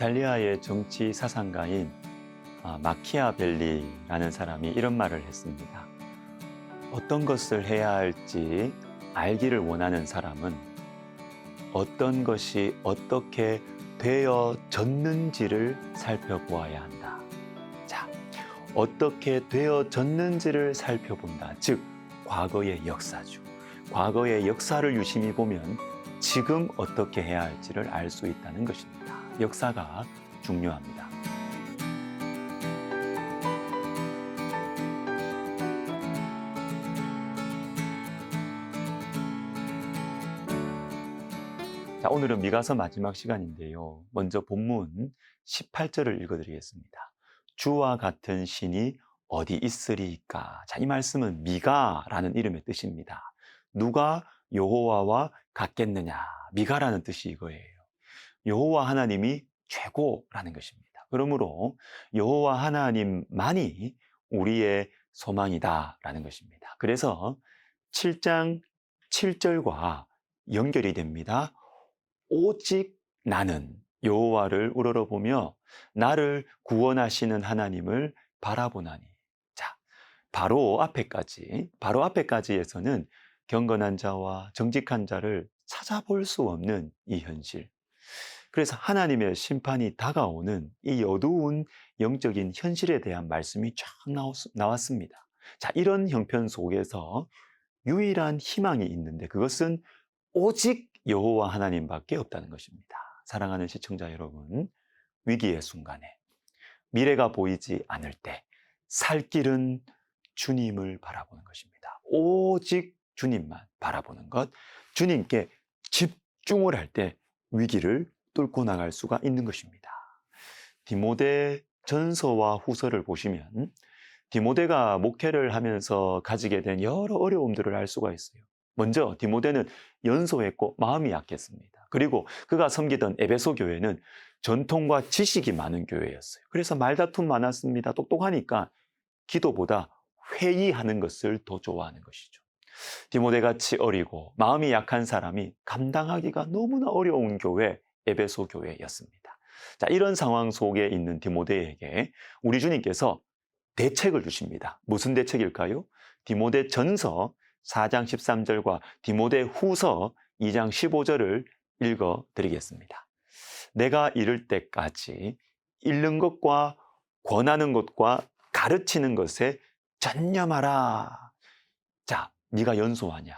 이탈리아의 정치 사상가인 마키아벨리라는 사람이 이런 말을 했습니다. 어떤 것을 해야 할지 알기를 원하는 사람은 어떤 것이 어떻게 되어졌는지를 살펴보아야 한다. 자, 어떻게 되어졌는지를 살펴본다. 즉, 과거의 역사죠. 과거의 역사를 유심히 보면 지금 어떻게 해야 할지를 알 수 있다는 것입니다. 역사가 중요합니다. 자, 오늘은 미가서 마지막 시간인데요. 먼저 본문 18절을 읽어드리겠습니다. 주와 같은 신이 어디 있으리까? 자, 이 말씀은 미가라는 이름의 뜻입니다. 누가 여호와와 같겠느냐? 미가라는 뜻이 이거예요. 여호와 하나님이 최고라는 것입니다. 그러므로 여호와 하나님만이 우리의 소망이다라는 것입니다. 그래서 7장 7절과 연결이 됩니다. 오직 나는 여호와를 우러러보며 나를 구원하시는 하나님을 바라보나니. 자, 바로 앞에까지에서는 경건한 자와 정직한 자를 찾아볼 수 없는 이 현실. 그래서 하나님의 심판이 다가오는 이 어두운 영적인 현실에 대한 말씀이 쫙 나왔습니다. 자, 이런 형편 속에서 유일한 희망이 있는데 그것은 오직 여호와 하나님밖에 없다는 것입니다. 사랑하는 시청자 여러분, 위기의 순간에 미래가 보이지 않을 때 살 길은 주님을 바라보는 것입니다. 오직 주님만 바라보는 것, 주님께 집중을 할 때 위기를 뚫고 나갈 수가 있는 것입니다. 디모데 전서와 후서를 보시면 디모데가 목회를 하면서 가지게 된 여러 어려움들을 알 수가 있어요. 먼저 디모데는 연소했고 마음이 약했습니다. 그리고 그가 섬기던 에베소 교회는 전통과 지식이 많은 교회였어요. 그래서 말다툼 많았습니다. 똑똑하니까 기도보다 회의하는 것을 더 좋아하는 것이죠. 디모데같이 어리고 마음이 약한 사람이 감당하기가 너무나 어려운 교회, 에베소 교회였습니다. 자, 이런 상황 속에 있는 디모데에게 우리 주님께서 대책을 주십니다. 무슨 대책일까요? 디모데 전서 4장 13절과 디모데 후서 2장 15절을 읽어드리겠습니다. 내가 이를 때까지 읽는 것과 권하는 것과 가르치는 것에 전념하라. 자, 네가 연소하냐?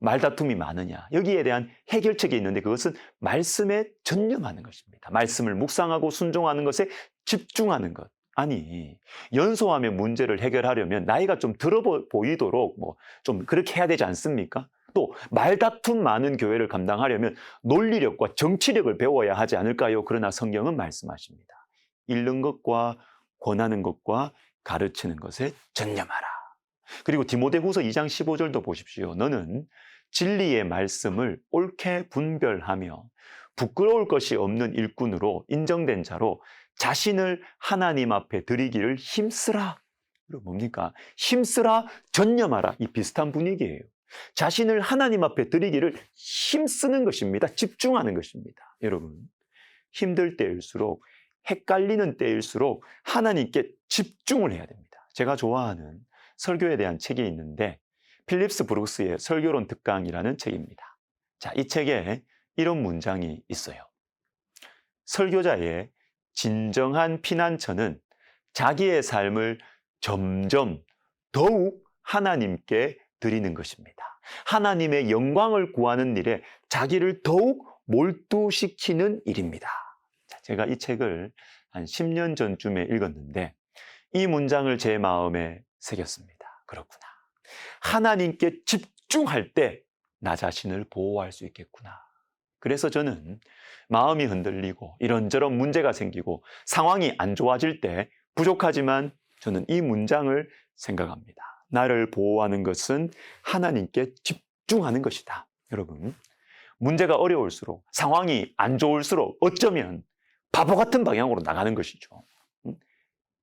말다툼이 많으냐? 여기에 대한 해결책이 있는데 그것은 말씀에 전념하는 것입니다. 말씀을 묵상하고 순종하는 것에 집중하는 것. 아니, 연소하며 문제를 해결하려면 나이가 좀 들어 보이도록 좀 그렇게 해야 되지 않습니까? 또 말다툼 많은 교회를 감당하려면 논리력과 정치력을 배워야 하지 않을까요? 그러나 성경은 말씀하십니다. 읽는 것과 권하는 것과 가르치는 것에 전념하라. 그리고 디모데후서 2장 15절도 보십시오. 너는 진리의 말씀을 옳게 분별하며 부끄러울 것이 없는 일꾼으로 인정된 자로 자신을 하나님 앞에 드리기를 힘쓰라. 뭡니까? 힘쓰라, 전념하라. 이 비슷한 분위기예요. 자신을 하나님 앞에 드리기를 힘쓰는 것입니다. 집중하는 것입니다. 여러분, 힘들 때일수록, 헷갈리는 때일수록 하나님께 집중을 해야 됩니다. 제가 좋아하는 설교에 대한 책이 있는데 필립스 브룩스의 설교론 특강이라는 책입니다. 자, 이 책에 이런 문장이 있어요. 설교자의 진정한 피난처는 자기의 삶을 점점 더욱 하나님께 드리는 것입니다. 하나님의 영광을 구하는 일에 자기를 더욱 몰두시키는 일입니다. 제가 이 책을 한 10년 전쯤에 읽었는데 이 문장을 제 마음에 새겼습니다. 그렇구나. 하나님께 집중할 때 나 자신을 보호할 수 있겠구나. 그래서 저는 마음이 흔들리고 이런저런 문제가 생기고 상황이 안 좋아질 때 부족하지만 저는 이 문장을 생각합니다. 나를 보호하는 것은 하나님께 집중하는 것이다. 여러분, 문제가 어려울수록 상황이 안 좋을수록 어쩌면 바보 같은 방향으로 나가는 것이죠.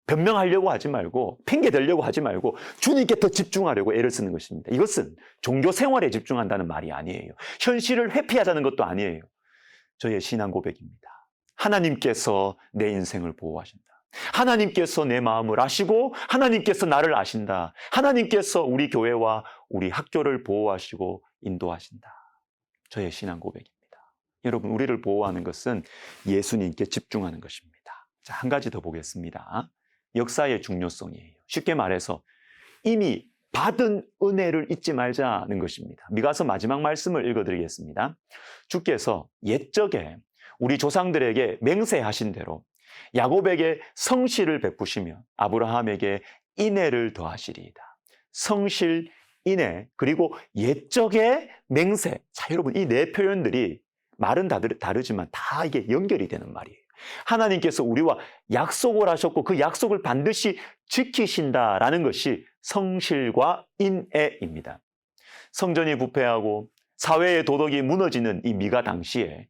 변명하려고 하지 말고 핑계 대려고 하지 말고 주님께 더 집중하려고 애를 쓰는 것입니다. 이것은 종교 생활에 집중한다는 말이 아니에요. 현실을 회피하자는 것도 아니에요. 저의 신앙 고백입니다. 하나님께서 내 인생을 보호하신다. 하나님께서 내 마음을 아시고 하나님께서 나를 아신다. 하나님께서 우리 교회와 우리 학교를 보호하시고 인도하신다. 저의 신앙 고백입니다. 여러분, 우리를 보호하는 것은 예수님께 집중하는 것입니다. 자, 한 가지 더 보겠습니다. 역사의 중요성이에요. 쉽게 말해서 이미 받은 은혜를 잊지 말자는 것입니다. 미가서 마지막 말씀을 읽어드리겠습니다. 주께서 옛적에 우리 조상들에게 맹세하신 대로 야곱에게 성실을 베푸시며 아브라함에게 인애를 더하시리이다. 성실, 인애, 그리고 옛적의 맹세. 자, 여러분, 이 네 표현들이 말은 다르지만 다 이게 연결이 되는 말이에요. 하나님께서 우리와 약속을 하셨고 그 약속을 반드시 지키신다라는 것이 성실과 인애입니다. 성전이 부패하고 사회의 도덕이 무너지는 이 미가 당시에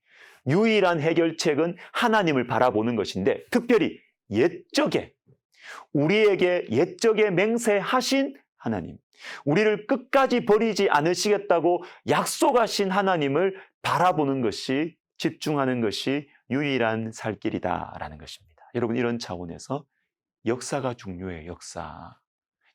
유일한 해결책은 하나님을 바라보는 것인데, 특별히 옛적에 우리에게 옛적에 맹세하신 하나님, 우리를 끝까지 버리지 않으시겠다고 약속하신 하나님을 바라보는 것이, 집중하는 것이 유일한 살 길이다라는 것입니다. 여러분, 이런 차원에서 역사가 중요해요.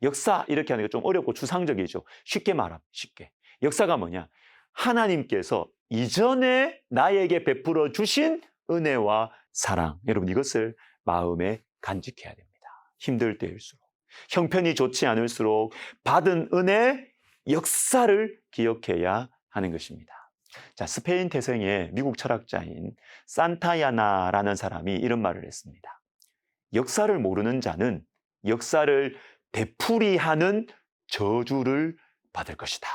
역사 이렇게 하는 게 좀 어렵고 추상적이죠. 쉽게 말하면 쉽게. 역사가 뭐냐? 하나님께서 이전에 나에게 베풀어 주신 은혜와 사랑. 여러분, 이것을 마음에 간직해야 됩니다. 힘들 때일수록, 형편이 좋지 않을수록 받은 은혜, 역사를 기억해야 하는 것입니다. 자, 스페인 태생의 미국 철학자인 산타야나라는 사람이 이런 말을 했습니다. 역사를 모르는 자는 역사를 되풀이하는 저주를 받을 것이다.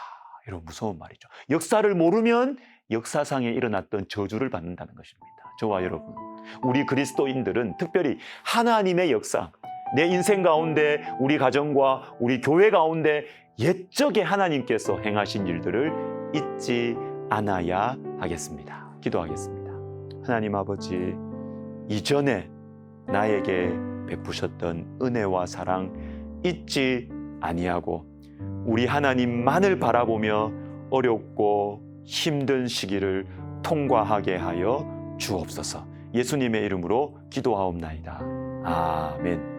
이런 무서운 말이죠. 역사를 모르면 역사상에 일어났던 저주를 받는다는 것입니다. 저와 여러분, 우리 그리스도인들은 특별히 하나님의 역사, 내 인생 가운데, 우리 가정과 우리 교회 가운데 옛적에 하나님께서 행하신 일들을 잊지 않아야 하겠습니다. 기도하겠습니다. 하나님 아버지, 이전에 나에게 베푸셨던 은혜와 사랑 잊지 아니하고 우리 하나님만을 바라보며 어렵고 힘든 시기를 통과하게 하여 주옵소서. 예수님의 이름으로 기도하옵나이다. 아멘.